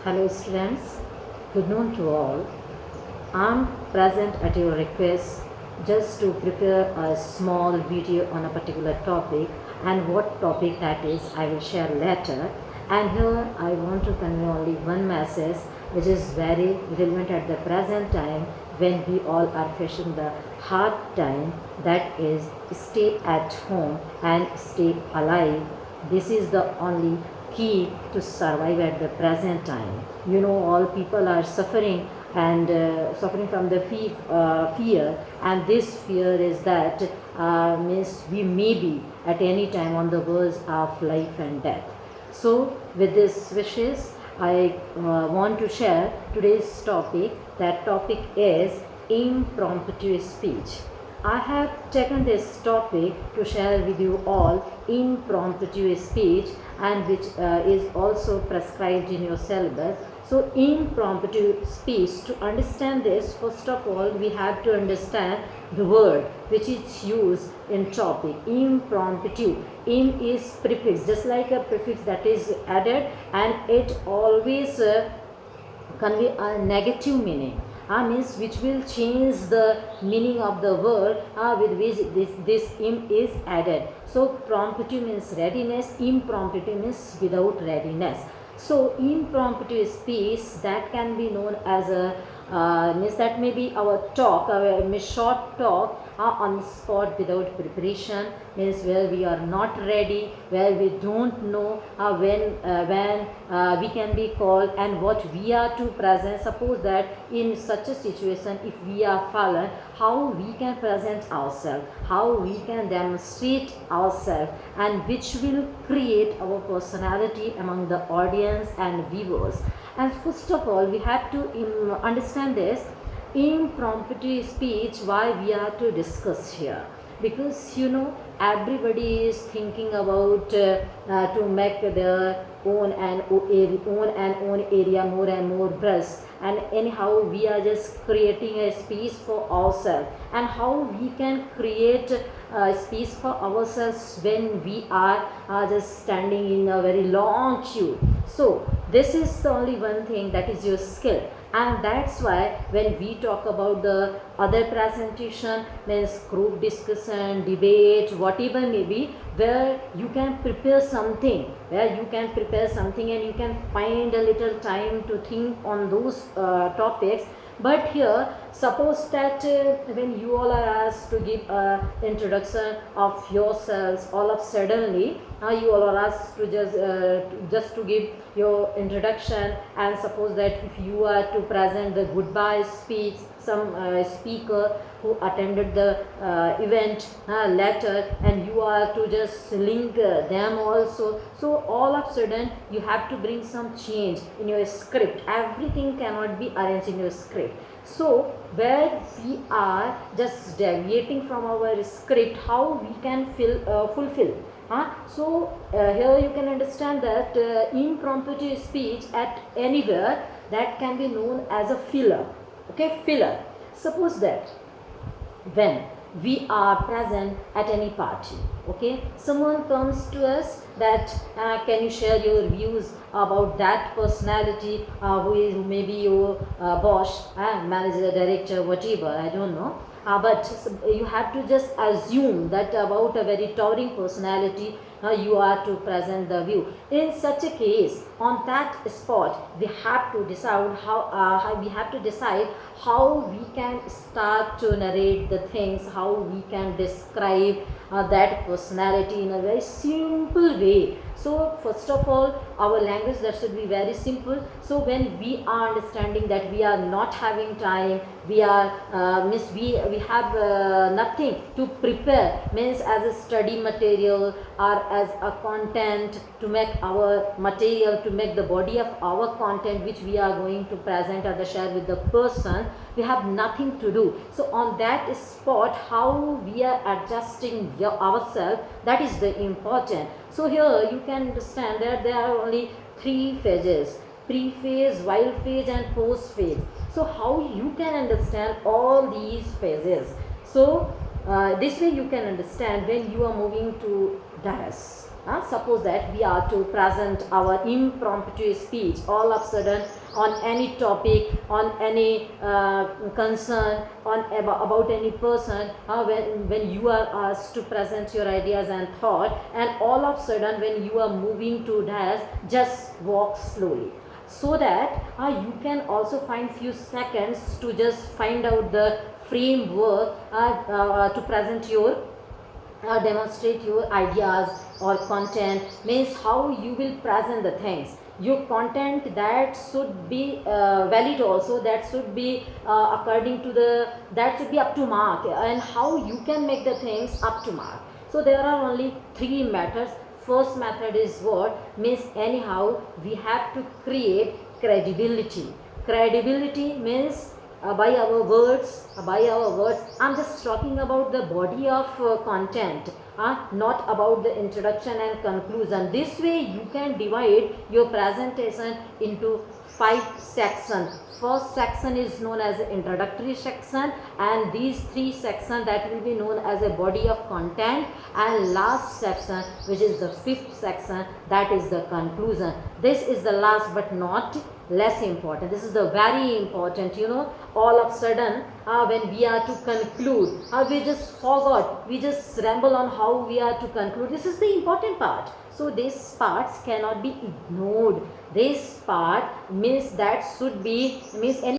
Hello students, good noon to all. I'm present at your request just to prepare a small video on a particular topic, and what topic that is I will share later. And here I want to convey only one message which is very relevant at the present time when we all are facing the hard time, that is stay at home and stay alive. This is the only key to survive at the present time. All people are suffering and suffering from the fear, and this fear is that means we may be at any time on the verge of life and death. So with this wishes, I want to share today's topic. That topic is impromptu speech. I have taken this topic to share with you all impromptu speech, and which is also prescribed in your syllabus. So impromptu speech, to understand this, first of all we have to understand the word which is used in topic. Impromptu. Im is prefix, just like a prefix that is added, and it always convey a negative meaning. Means which will change the meaning of the word with which this im is added. So promptu means readiness, impromptu means without readiness. So impromptu speech, that can be known as a means that may be our talk, our short talk on the spot without preparation, means where we are not ready, where we don't know when we can be called and what we are to present. Suppose that in such a situation, if we are fallen, how we can present ourselves, how we can demonstrate ourselves, and which will create our personality among the audience and viewers. And first of all, we have to understand this impromptu speech, why we are to discuss here, because everybody is thinking about to make their own area more and more breast, and anyhow we are just creating a space for ourselves, and how we can create a space for ourselves when we are just standing in a very long queue. So this is the only one thing, that is your skill. And that's why when we talk about the other presentation, means group discussion, debate, whatever may be, where you can prepare something, and you can find a little time to think on those topics. But here, suppose that when you all are asked to give an introduction of yourselves, all of suddenly you all are asked to just to give your introduction, and suppose that if you are to present the goodbye speech, some speaker who attended the event later, and you are to just link them also. So all of a sudden you have to bring some change in your script. Everything cannot be arranged in your script. So where we are just deviating from our script, how we can fulfill. So here you can understand that impromptu speech at anywhere, that can be known as a filler. Okay, filler. Suppose that when we are present at any party, okay, someone comes to us that can you share your views about that personality who may be your boss, manager, director, whatever, I don't know. But you have to just assume that about a very towering personality you are to present the view. In such a case, on that spot, we have to decide how we can start to narrate the things, how we can describe that personality in a very simple way. So first of all, our language, that should be very simple. So when we are understanding that we are not having time, we have nothing to prepare, means as a study material or as a content to make our material, to make the body of our content which we are going to present or share with the person, we have nothing to do. So on that spot, how we are adjusting ourselves, that is the important. So here you can understand that there are only 3 phases: pre-phase, while phase, and post-phase. So how you can understand all these phases? So this way you can understand when you are moving to dais. Suppose that we are to present our impromptu speech all of a sudden on any topic, on any concern, about any person, when you are asked to present your ideas and thought, and all of a sudden when you are moving to dash, just walk slowly, so that you can also find few seconds to just find out the framework to present your demonstrate your ideas or content, means how you will present the things. Your content that should be valid also, that should be according to the, that should be up to mark, and how you can make the things up to mark. So there are only three methods. First method is what means, anyhow we have to create credibility. Credibility means by our words, I'm just talking about the body of content, not about the introduction and conclusion. This way you can divide your presentation into 5 sections. First section is known as the introductory section, and these 3 sections that will be known as a body of content, and last section, which is the 5th section, that is the conclusion. This is the last but not less important. This is the very important, all of a sudden when we are to conclude, we just forgot, we just ramble on how we are to conclude. This is the important part. So these parts cannot be ignored. This part means that should be, means any